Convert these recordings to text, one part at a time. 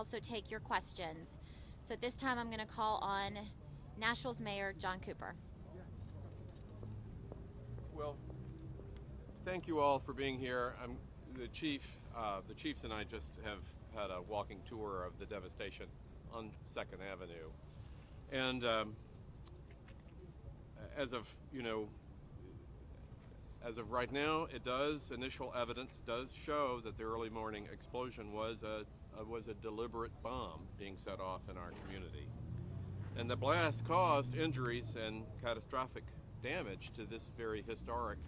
also take your questions. So at this time, I'm going to call on Nashville's Mayor, John Cooper. Well, thank you all for being here. The chiefs and I just have had a walking tour of the devastation on Second Avenue, and as of as of right now, initial evidence does show that the early morning explosion was a deliberate bomb being set off in our community, and the blast caused injuries and catastrophic damage to this very historic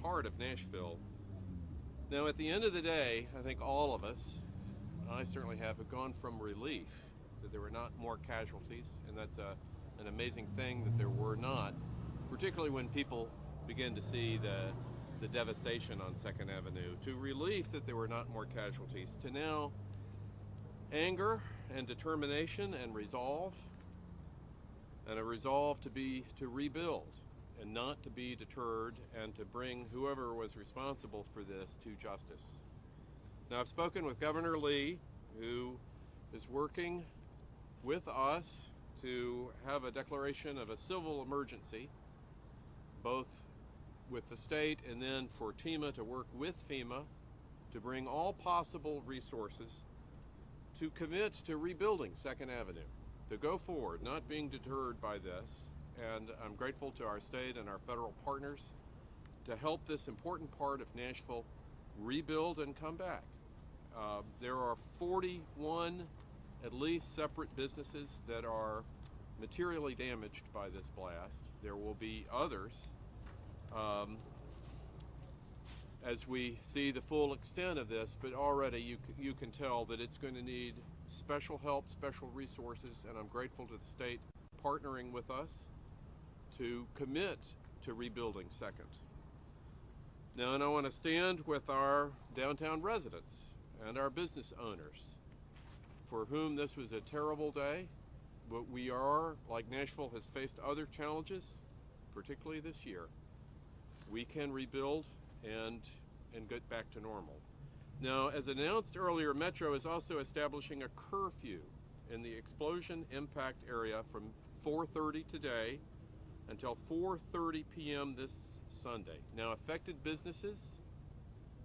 part of Nashville. Now, at the end of the day, I think all of us, I certainly have gone from relief that there were not more casualties, and that's an amazing thing that there were not, particularly when people begin to see the devastation on Second Avenue, to relief that there were not more casualties, to now anger and determination and resolve, and a resolve to rebuild and not to be deterred, and to bring whoever was responsible for this to justice. Now, I've spoken with Governor Lee, who is working with us to have a declaration of a civil emergency, both with the state and then for TEMA to work with FEMA to bring all possible resources to commit to rebuilding Second Avenue, to go forward, not being deterred by this. And I'm grateful to our state and our federal partners to help this important part of Nashville rebuild and come back. There are 41 at least separate businesses that are materially damaged by this blast. There will be others as we see the full extent of this, but already you can tell that it's going to need special help, special resources, and I'm grateful to the state partnering with us to commit to rebuilding Second. Now, and I want to stand with our downtown residents and our business owners for whom this was a terrible day, but we are, like Nashville has faced other challenges, particularly this year, we can rebuild and get back to normal. Now, as announced earlier, Metro is also establishing a curfew in the explosion impact area from 4:30 today until 4:30 p.m. this Sunday. Now, affected businesses,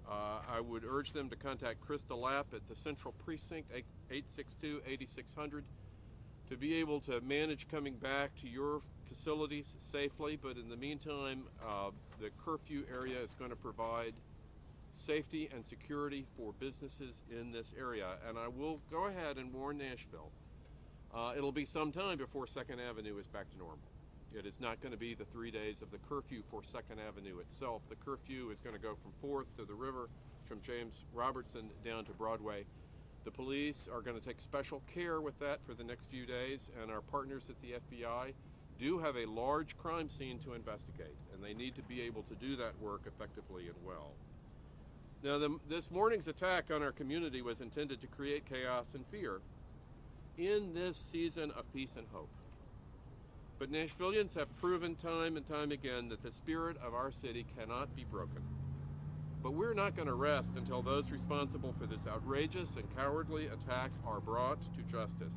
I would urge them to contact Krista Lapp at the Central Precinct, 862-8600, to be able to manage coming back to your facilities safely. But in the meantime, the curfew area is going to provide safety and security for businesses in this area. And I will go ahead and warn Nashville. It'll be some time before Second Avenue is back to normal. It is not going to be the 3 days of the curfew for Second Avenue itself. The curfew is going to go from 4th to the river, from James Robertson down to Broadway. The police are going to take special care with that for the next few days, and our partners at the FBI do have a large crime scene to investigate, and they need to be able to do that work effectively and well. Now, this morning's attack on our community was intended to create chaos and fear in this season of peace and hope. But Nashvillians have proven time and time again that the spirit of our city cannot be broken. But we're not going to rest until those responsible for this outrageous and cowardly attack are brought to justice.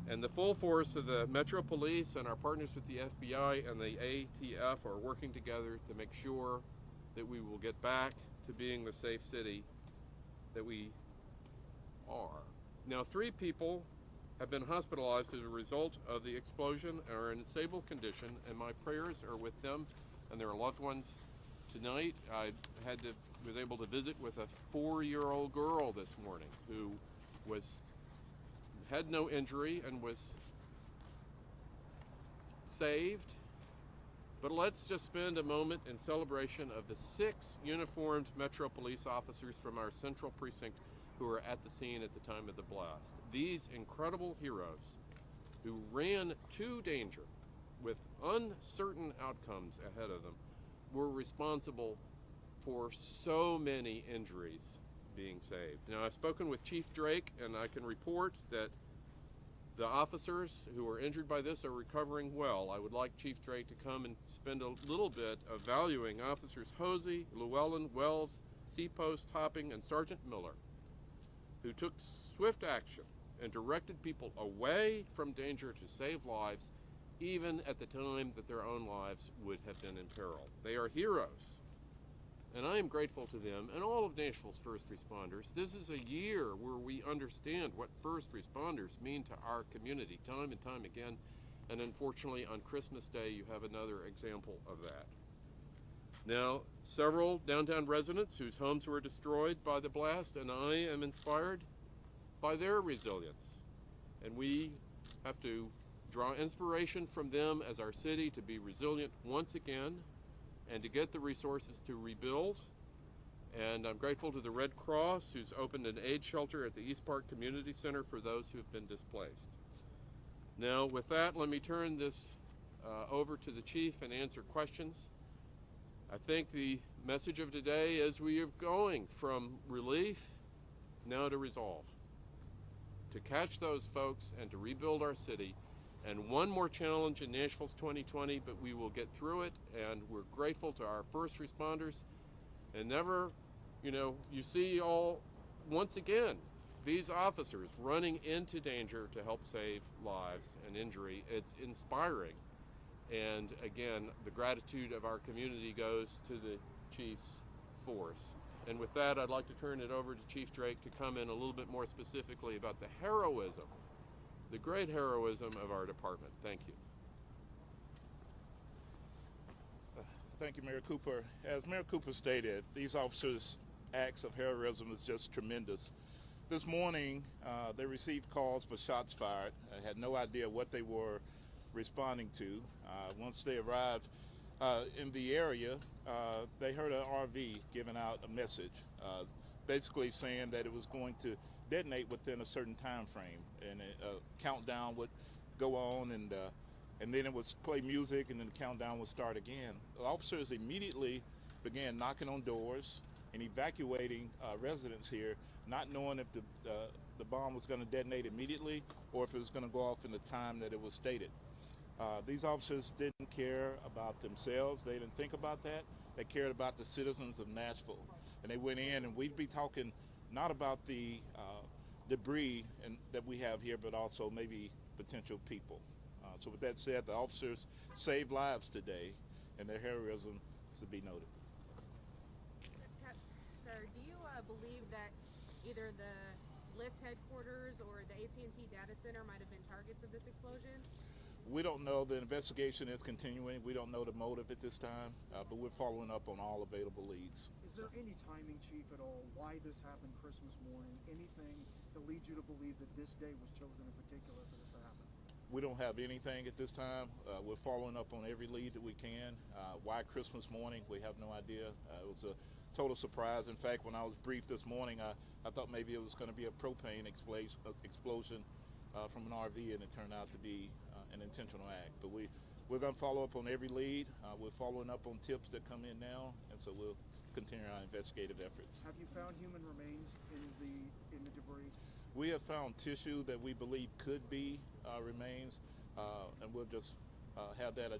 And the full force of the Metro Police and our partners with the FBI and the ATF are working together to make sure that we will get back to being the safe city that we are. Now, 3 people have been hospitalized as a result of the explosion and are in a stable condition, and my prayers are with them and their loved ones. Tonight, I was able to visit with a 4-year-old girl this morning who had no injury and was saved. But let's just spend a moment in celebration of the 6 uniformed Metro Police officers from our Central Precinct who were at the scene at the time of the blast. These incredible heroes who ran to danger with uncertain outcomes ahead of them were responsible for so many injuries being saved. Now, I've spoken with Chief Drake, and I can report that the officers who were injured by this are recovering well. I would like Chief Drake to come and spend a little bit of valuing Officers Hosey, Llewellyn, Wells, Seapost, Hopping, and Sergeant Miller, who took swift action and directed people away from danger to save lives, even at the time that their own lives would have been in peril. They are heroes, and I am grateful to them and all of Nashville's first responders. This is a year where we understand what first responders mean to our community time and time again, and unfortunately on Christmas Day you have another example of that. Now, several downtown residents whose homes were destroyed by the blast, and I am inspired by their resilience. And we have to draw inspiration from them as our city to be resilient once again and to get the resources to rebuild. And I'm grateful to the Red Cross, who's opened an aid shelter at the East Park Community Center for those who have been displaced. Now, with that, let me turn this over to the Chief and answer questions. I think the message of today is we are going from relief now to resolve, to catch those folks and to rebuild our city. And one more challenge in Nashville's 2020, but we will get through it, and we're grateful to our first responders. And never, you see all, once again, these officers running into danger to help save lives and injury. It's inspiring. And again, the gratitude of our community goes to the Chief's force. And with that, I'd like to turn it over to Chief Drake to comment a little bit more specifically about the heroism, the great heroism of our department. Thank you. Thank you, Mayor Cooper. As Mayor Cooper stated, these officers' acts of heroism is just tremendous. This morning, they received calls for shots fired. I had no idea what they were responding to. Once they arrived in the area, they heard an RV giving out a message, basically saying that it was going to detonate within a certain time frame, and a countdown would go on, and then it would play music, and then the countdown would start again. The officers immediately began knocking on doors and evacuating residents here, not knowing if the bomb was going to detonate immediately or if it was going to go off in the time that it was stated. These officers didn't care about themselves. They didn't think about that. They cared about the citizens of Nashville. And they went in, and we'd be talking not about the debris that we have here, but also maybe potential people. So with that said, the officers saved lives today, and their heroism is to be noted. Sir, do you believe that either the Lyft headquarters or the AT&T data center might have been targets of this explosion? We don't know. The investigation is continuing. We don't know the motive at this time, but we're following up on all available leads. Is there any timing, Chief, at all, why this happened Christmas morning? Anything that leads you to believe that this day was chosen in particular for this to happen? We don't have anything at this time. We're following up on every lead that we can. Why Christmas morning? We have no idea. It was a total surprise. In fact, when I was briefed this morning, I thought maybe it was going to be a propane explosion from an RV, and it turned out to be an intentional act. But we're going to follow up on every lead. We're following up on tips that come in now, and so we'll continue our investigative efforts. Have you found human remains in the debris? We have found tissue that we believe could be remains, and we'll just have that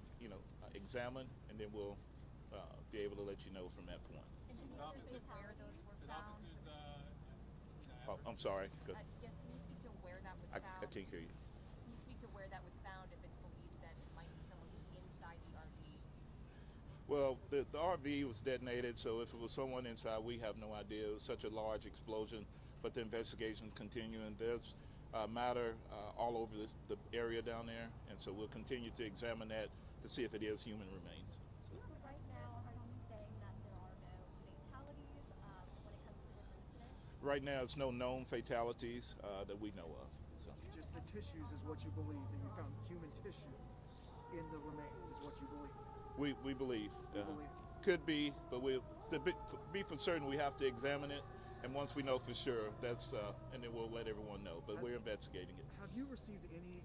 examined, and then we'll be able to let you know from that point. And can you specific where those were found? I'm sorry. Yes, can you speak to where that was found? I can't hear you. Can you speak to where that was found, if it's believed that it might be someone who's inside the RV? Well, the RV was detonated, so if it was someone inside, we have no idea. It was such a large explosion, but the investigation's continuing. There's matter all over the area down there, and so we'll continue to examine that to see if it is human remains. Right now, are you saying that there are no fatalities when it comes to this incident? Right now, it's no known fatalities that we know of. So. Just the tissues is what you believe, that you found human tissue in the remains is what you believe. We believe. You believe. Could be, but to be for certain, we have to examine it. And once we know for sure, and then we'll let everyone know. But we're investigating it. Have you received any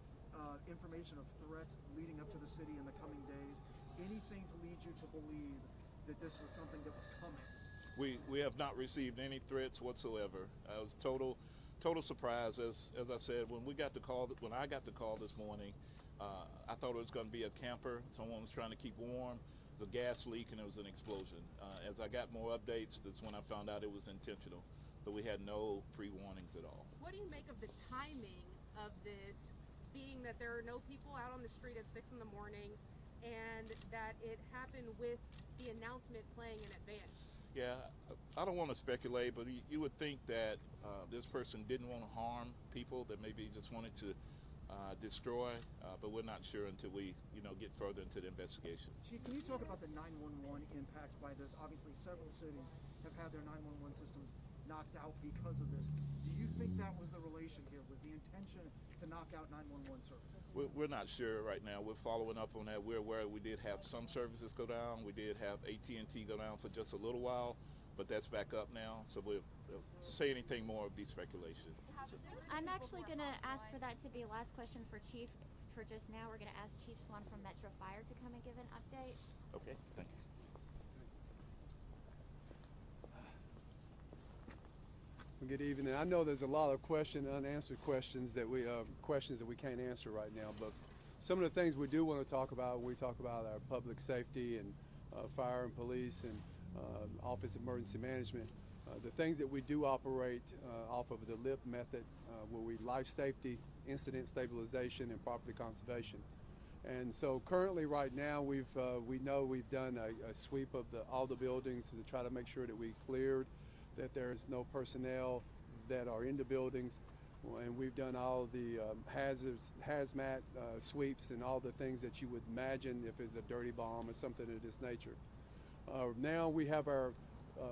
information of threats leading up to the city in the coming days? Anything to lead you to believe that this was something that was coming? We have not received any threats whatsoever. It was total surprise. As I said, when I got the call this morning, I thought it was going to be a camper. Someone was trying to keep warm. It was a gas leak, and it was an explosion. As I got more updates, that's when I found out it was intentional. but we had no pre-warnings at all. What do you make of the timing of this, being that there are no people out on the street at 6 in the morning, and that it happened with the announcement playing in advance? Yeah, I don't want to speculate, but you would think that this person didn't want to harm people, that maybe just wanted to destroy, but we're not sure until we, get further into the investigation. Chief, can you talk about the 911 impact by this? Obviously, several cities have had their 911 systems knocked out because of this. Do you think that was the relation here? Was the intention to knock out 911 services? We're not sure right now. We're following up on that. We're aware we did have some services go down. We did have AT&T go down for just a little while, but that's back up now. So to say anything more would be speculation. So, I'm actually going to ask for that to be a last question for Chief. For just now, we're going to ask Chief Swan from Metro Fire to come and give an update. okay, thank you. Well, good evening. I know there's a lot of unanswered questions that we can't answer right now. But some of the things we do want to talk about when we talk about our public safety and fire and police and Office of Emergency Management, the things that we do operate off of the LIP method, where we life safety, incident stabilization, and property conservation. And so currently, right now, we know we've done a sweep of all the buildings to try to make sure that we cleared, that there is no personnel that are in the buildings, and we've done all the hazmat sweeps and all the things that you would imagine if it's a dirty bomb or something of this nature. Now we have our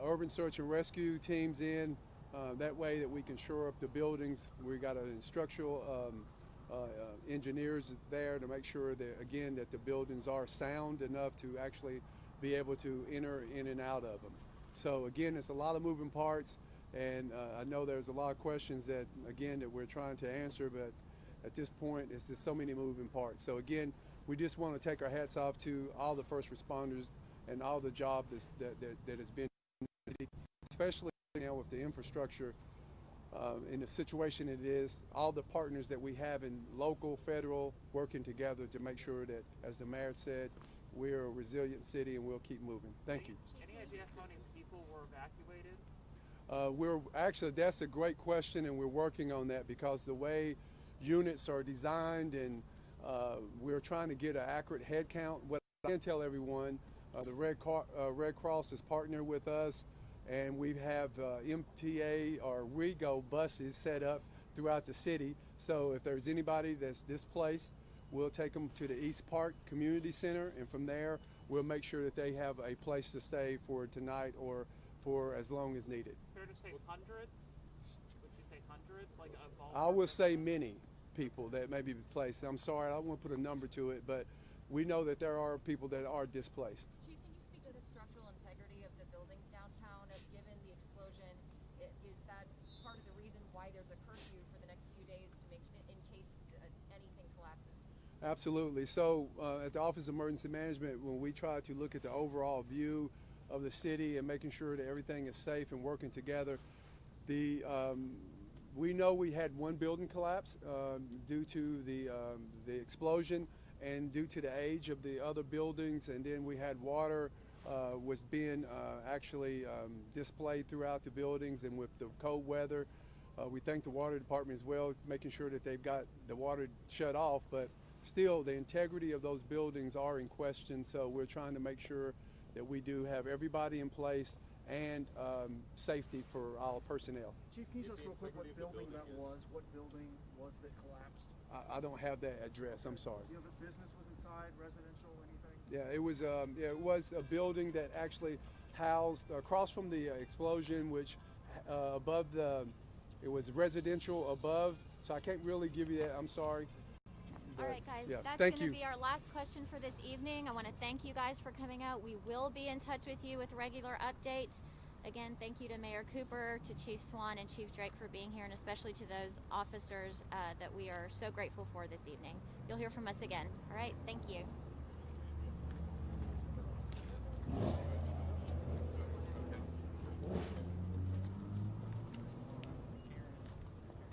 urban search and rescue teams in, that way that we can shore up the buildings. We got structural engineers there to make sure that, again, that the buildings are sound enough to actually be able to enter in and out of them. So again, it's a lot of moving parts, and I know there's a lot of questions that, again, that we're trying to answer, but at this point, it's just so many moving parts. So again, we just want to take our hats off to all the first responders and all the job that has been, especially now with the infrastructure in the situation it is, all the partners that we have in local, federal, working together to make sure that, as the mayor said, we're a resilient city and we'll keep moving. Thank you. Any idea how many people were evacuated? That's a great question, and we're working on that because the way units are designed, and we're trying to get an accurate head count. What I can tell everyone, the Red Cross is partnered with us, and we have MTA or REGO buses set up throughout the city. So if there's anybody that's displaced, we'll take them to the East Park Community Center, and from there, we'll make sure that they have a place to stay for tonight or for as long as needed. Fair to say hundreds? Would you say hundreds? Like a ballpark? I will say many people that may be displaced. I'm sorry, I don't want to put a number to it, but we know that there are people that are displaced. Chief, can you speak to the structural integrity of the buildings downtown? Given the explosion, is that part of the reason why there's a curfew for the next few days to make in case anything collapses? Absolutely. So at the Office of Emergency Management, when we try to look at the overall view of the city and making sure that everything is safe and working together, we know we had one building collapse due to the explosion and due to the age of the other buildings, and then we had water was being actually displayed throughout the buildings, and with the cold weather, we thank the water department as well, making sure that they've got the water shut off, but still the integrity of those buildings are in question, so we're trying to make sure that we do have everybody in place and safety for all personnel. Chief, can you tell us real quick what building that was? What building was that collapsed? I don't have that address. I'm sorry. Do you know if a business was inside, residential, anything? Yeah, it was a building that actually housed across from the explosion, which above it was residential above. So I can't really give you that. I'm sorry. All right, guys, Yeah, that's thank going you. to be our last question for this evening. I want to thank you guys for coming out. We will be in touch with you with regular updates. Again, thank you to Mayor Cooper, to Chief Swan, and Chief Drake for being here, and especially to those officers that we are so grateful for this evening. You'll hear from us again. All right, thank you.